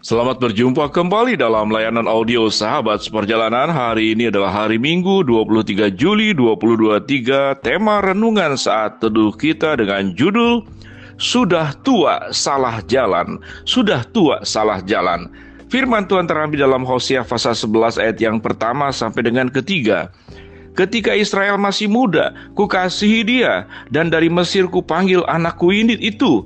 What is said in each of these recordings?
Selamat berjumpa kembali dalam layanan audio Sahabat Seperjalanan. Hari ini adalah hari Minggu 23 Juli 2023. Tema renungan saat teduh kita dengan judul Sudah tua salah jalan. Sudah tua salah jalan. Firman Tuhan terambil dalam Hosea pasal 11 ayat yang pertama sampai dengan ketiga. Ketika Israel masih muda, kukasihi dia, dan dari Mesir kupanggil anakku ini itu.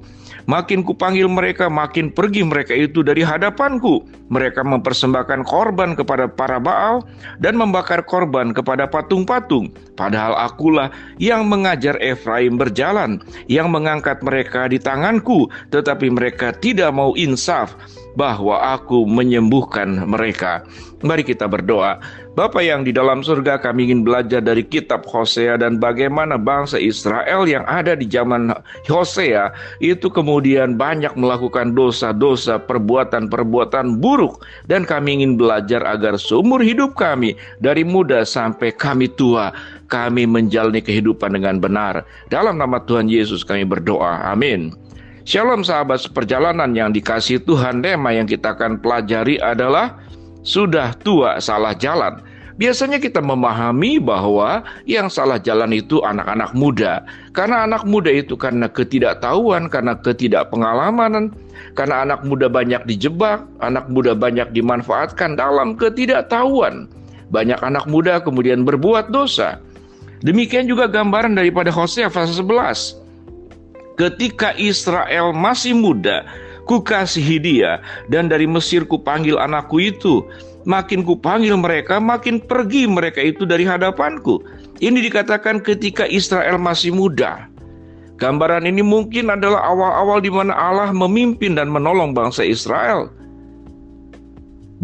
Makin kupanggil mereka, makin pergi mereka itu dari hadapanku. Mereka mempersembahkan korban kepada para Baal dan membakar korban kepada patung-patung. Padahal akulah yang mengajar Efraim berjalan, yang mengangkat mereka di tanganku, tetapi mereka tidak mau insaf bahwa aku menyembuhkan mereka. Mari kita berdoa. Bapa yang di dalam surga, kami ingin belajar dari kitab Hosea dan bagaimana bangsa Israel yang ada di zaman Hosea itu kemudian banyak melakukan dosa-dosa, perbuatan-perbuatan buruk. Dan kami ingin belajar agar seumur hidup kami, dari muda sampai kami tua, kami menjalani kehidupan dengan benar. Dalam nama Tuhan Yesus kami berdoa. Amin. Shalom sahabat seperjalanan yang dikasihi Tuhan. Tema yang kita akan pelajari adalah sudah tua salah jalan. Biasanya kita memahami bahwa yang salah jalan itu anak-anak muda. Karena anak muda itu karena ketidaktahuan, karena ketidakpengalaman, karena anak muda banyak dijebak, anak muda banyak dimanfaatkan dalam ketidaktahuan. Banyak anak muda kemudian berbuat dosa. Demikian juga gambaran daripada Hosea pasal 11. Ketika Israel masih muda, kukasihi dia, dan dari Mesir kupanggil anakku itu. Makin kupanggil mereka, makin pergi mereka itu dari hadapanku. Ini dikatakan ketika Israel masih muda. Gambaran ini mungkin adalah awal-awal di mana Allah memimpin dan menolong bangsa Israel.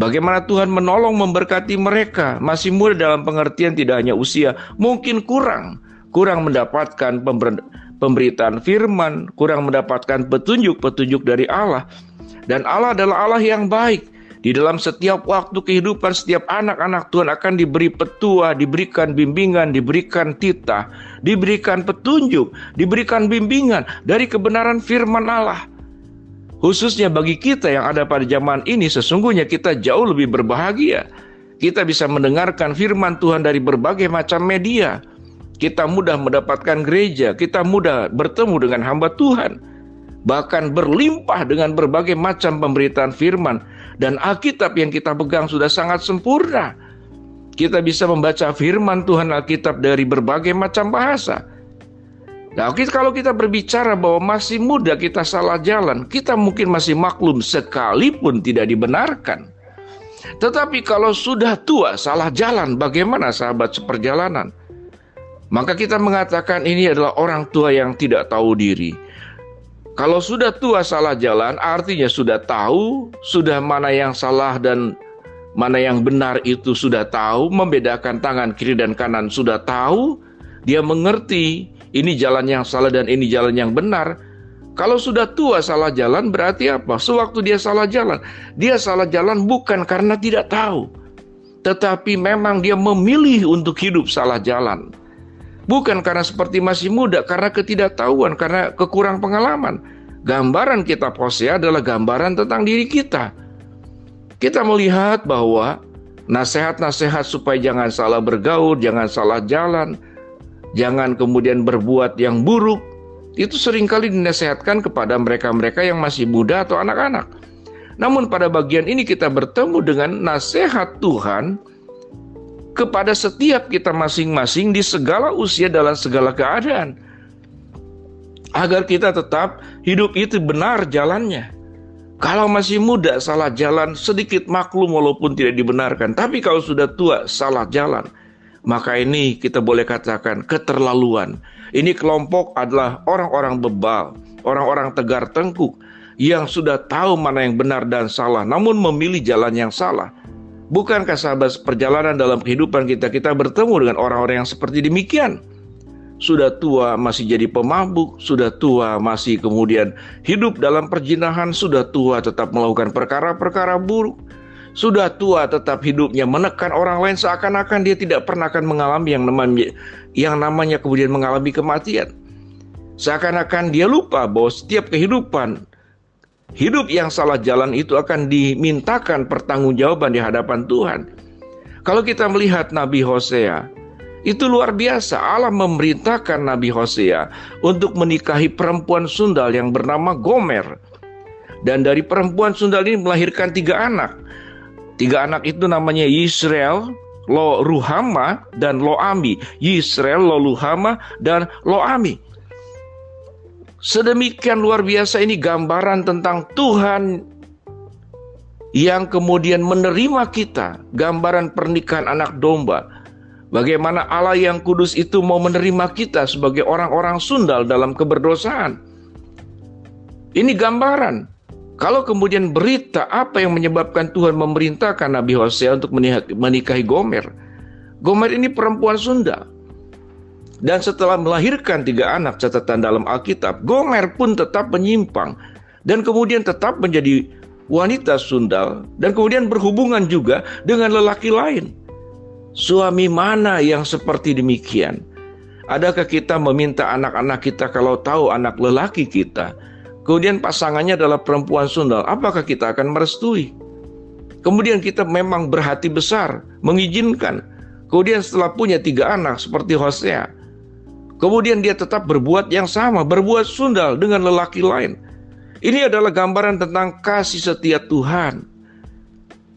Bagaimana Tuhan menolong memberkati mereka, masih muda dalam pengertian tidak hanya usia, mungkin kurang mendapatkan pemberitaan firman, kurang mendapatkan petunjuk-petunjuk dari Allah. Dan Allah adalah Allah yang baik. Di dalam setiap waktu kehidupan setiap anak-anak Tuhan akan diberi petua, diberikan bimbingan, diberikan titah, diberikan petunjuk, diberikan bimbingan dari kebenaran firman Allah. Khususnya bagi kita yang ada pada zaman ini, sesungguhnya kita jauh lebih berbahagia. Kita bisa mendengarkan firman Tuhan dari berbagai macam media. Kita mudah mendapatkan gereja, kita mudah bertemu dengan hamba Tuhan. Bahkan berlimpah dengan berbagai macam pemberitaan firman. Dan Alkitab yang kita pegang sudah sangat sempurna. Kita bisa membaca firman Tuhan Alkitab dari berbagai macam bahasa. Nah, kalau kita berbicara bahwa masih muda kita salah jalan, kita mungkin masih maklum sekalipun tidak dibenarkan. Tetapi kalau sudah tua salah jalan, bagaimana sahabat seperjalanan? Maka kita mengatakan ini adalah orang tua yang tidak tahu diri. Kalau sudah tua salah jalan, artinya sudah tahu, sudah mana yang salah dan mana yang benar itu sudah tahu, membedakan tangan kiri dan kanan sudah tahu, dia mengerti ini jalan yang salah dan ini jalan yang benar. Kalau sudah tua salah jalan berarti apa? Sewaktu dia salah jalan bukan karena tidak tahu, tetapi memang dia memilih untuk hidup salah jalan. Bukan karena seperti masih muda, karena ketidaktahuan, karena kekurang pengalaman. Gambaran kitab Hosea adalah gambaran tentang diri kita. Kita melihat bahwa nasihat-nasihat supaya jangan salah bergaul, jangan salah jalan, jangan kemudian berbuat yang buruk, itu seringkali dinasihatkan kepada mereka-mereka yang masih muda atau anak-anak. Namun pada bagian ini kita bertemu dengan nasihat Tuhan kepada setiap kita masing-masing di segala usia dalam segala keadaan. Agar kita tetap hidup itu benar jalannya. Kalau masih muda salah jalan sedikit maklum walaupun tidak dibenarkan. Tapi kalau sudah tua salah jalan, maka ini kita boleh katakan keterlaluan. Ini kelompok adalah orang-orang bebal, orang-orang tegar tengkuk yang sudah tahu mana yang benar dan salah, namun memilih jalan yang salah. Bukankah sahabat perjalanan dalam kehidupan kita bertemu dengan orang-orang yang seperti demikian? Sudah tua masih jadi pemabuk, sudah tua masih kemudian hidup dalam perjinahan, sudah tua tetap melakukan perkara-perkara buruk, sudah tua tetap hidupnya menekan orang lain seakan-akan dia tidak pernah akan mengalami yang namanya kemudian mengalami kematian. Seakan-akan dia lupa bahwa setiap kehidupan Hidup yang salah jalan itu akan dimintakan pertanggungjawaban di hadapan Tuhan. Kalau kita melihat Nabi Hosea, itu luar biasa. Allah memerintahkan Nabi Hosea untuk menikahi perempuan sundal yang bernama Gomer. Dan dari perempuan sundal ini melahirkan 3 anak. 3 anak itu namanya Yisrael, Lo-Ruhama, dan Lo-Ami. Yisrael, Lo-Ruhama, dan Lo-Ami. Sedemikian luar biasa ini gambaran tentang Tuhan yang kemudian menerima kita. Gambaran pernikahan anak domba. Bagaimana Allah yang kudus itu mau menerima kita sebagai orang-orang sundal dalam keberdosaan. Ini gambaran. Kalau kemudian berita apa yang menyebabkan Tuhan memerintahkan Nabi Hosea untuk menikahi Gomer. Gomer ini perempuan sundal. Dan setelah melahirkan 3 anak, catatan dalam Alkitab, Gomer pun tetap menyimpang. Dan kemudian tetap menjadi wanita sundal. Dan kemudian berhubungan juga dengan lelaki lain. Suami mana yang seperti demikian? Adakah kita meminta anak-anak kita kalau tahu anak lelaki kita, kemudian pasangannya adalah perempuan sundal, apakah kita akan merestui? Kemudian kita memang berhati besar, mengizinkan. Kemudian setelah punya 3 anak seperti Hosea, kemudian dia tetap berbuat yang sama, berbuat sundal dengan lelaki lain. Ini adalah gambaran tentang kasih setia Tuhan.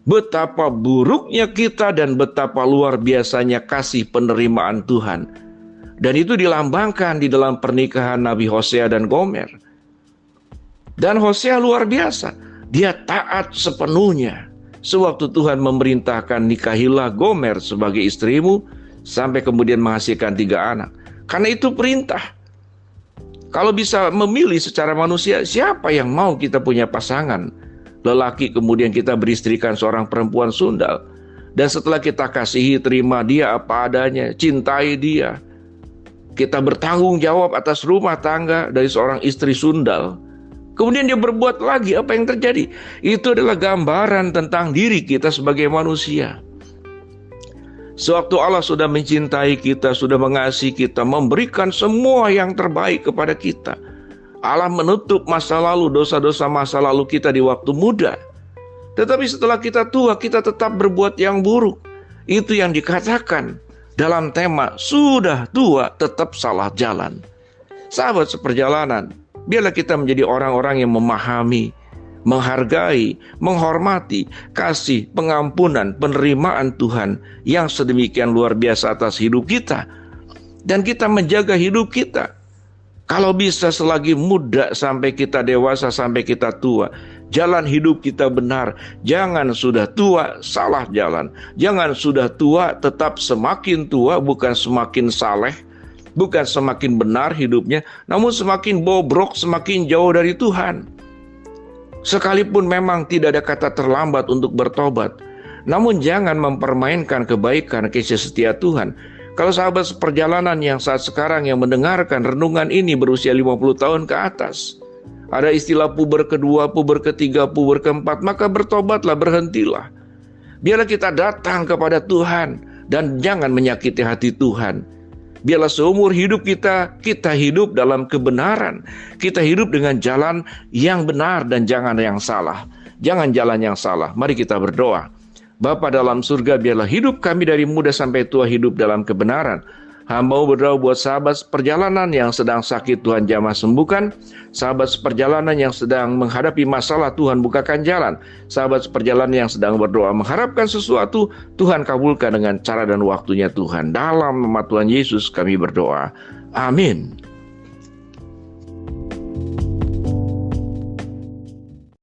Betapa buruknya kita dan betapa luar biasanya kasih penerimaan Tuhan. Dan itu dilambangkan di dalam pernikahan Nabi Hosea dan Gomer. Dan Hosea luar biasa. Dia taat sepenuhnya. Sewaktu Tuhan memerintahkan nikahilah Gomer sebagai istrimu, sampai kemudian menghasilkan 3 anak. Karena itu perintah. Kalau bisa memilih secara manusia, siapa yang mau kita punya pasangan lelaki kemudian kita beristrikan seorang perempuan sundal? Dan setelah kita kasihi, terima dia apa adanya, cintai dia, kita bertanggung jawab atas rumah tangga dari seorang istri sundal, kemudian dia berbuat lagi, apa yang terjadi? Itu adalah gambaran tentang diri kita sebagai manusia. Sewaktu Allah sudah mencintai kita, sudah mengasihi kita, memberikan semua yang terbaik kepada kita, Allah menutup masa lalu, dosa-dosa masa lalu kita di waktu muda. Tetapi setelah kita tua, kita tetap berbuat yang buruk. Itu yang dikatakan dalam tema sudah tua tetap salah jalan. Sahabat seperjalanan, biarlah kita menjadi orang-orang yang memahami, menghargai, menghormati kasih, pengampunan, penerimaan Tuhan yang sedemikian luar biasa atas hidup kita. Dan kita menjaga hidup kita. Kalau bisa selagi muda sampai kita dewasa, sampai kita tua, jalan hidup kita benar. Jangan sudah tua salah jalan. Jangan sudah tua tetap semakin tua, bukan semakin saleh, bukan semakin benar hidupnya, namun semakin bobrok, semakin jauh dari Tuhan. Sekalipun memang tidak ada kata terlambat untuk bertobat, namun jangan mempermainkan kebaikan kasih setia Tuhan. Kalau sahabat seperjalanan yang saat sekarang yang mendengarkan renungan ini berusia 50 tahun ke atas, ada istilah puber kedua, puber ketiga, puber keempat, maka bertobatlah, berhentilah. Biarlah kita datang kepada Tuhan dan jangan menyakiti hati Tuhan. Biarlah seumur hidup kita hidup dalam kebenaran. Kita hidup dengan jalan yang benar dan jangan yang salah. Jangan jalan yang salah. Mari kita berdoa. Bapa dalam surga, biarlah hidup kami dari muda sampai tua hidup dalam kebenaran. Hamba berdoa buat sahabat seperjalanan yang sedang sakit, Tuhan jamah sembuhkan. Sahabat seperjalanan yang sedang menghadapi masalah, Tuhan bukakan jalan. Sahabat seperjalanan yang sedang berdoa mengharapkan sesuatu, Tuhan kabulkan dengan cara dan waktunya Tuhan. Dalam nama Tuhan Yesus kami berdoa. Amin.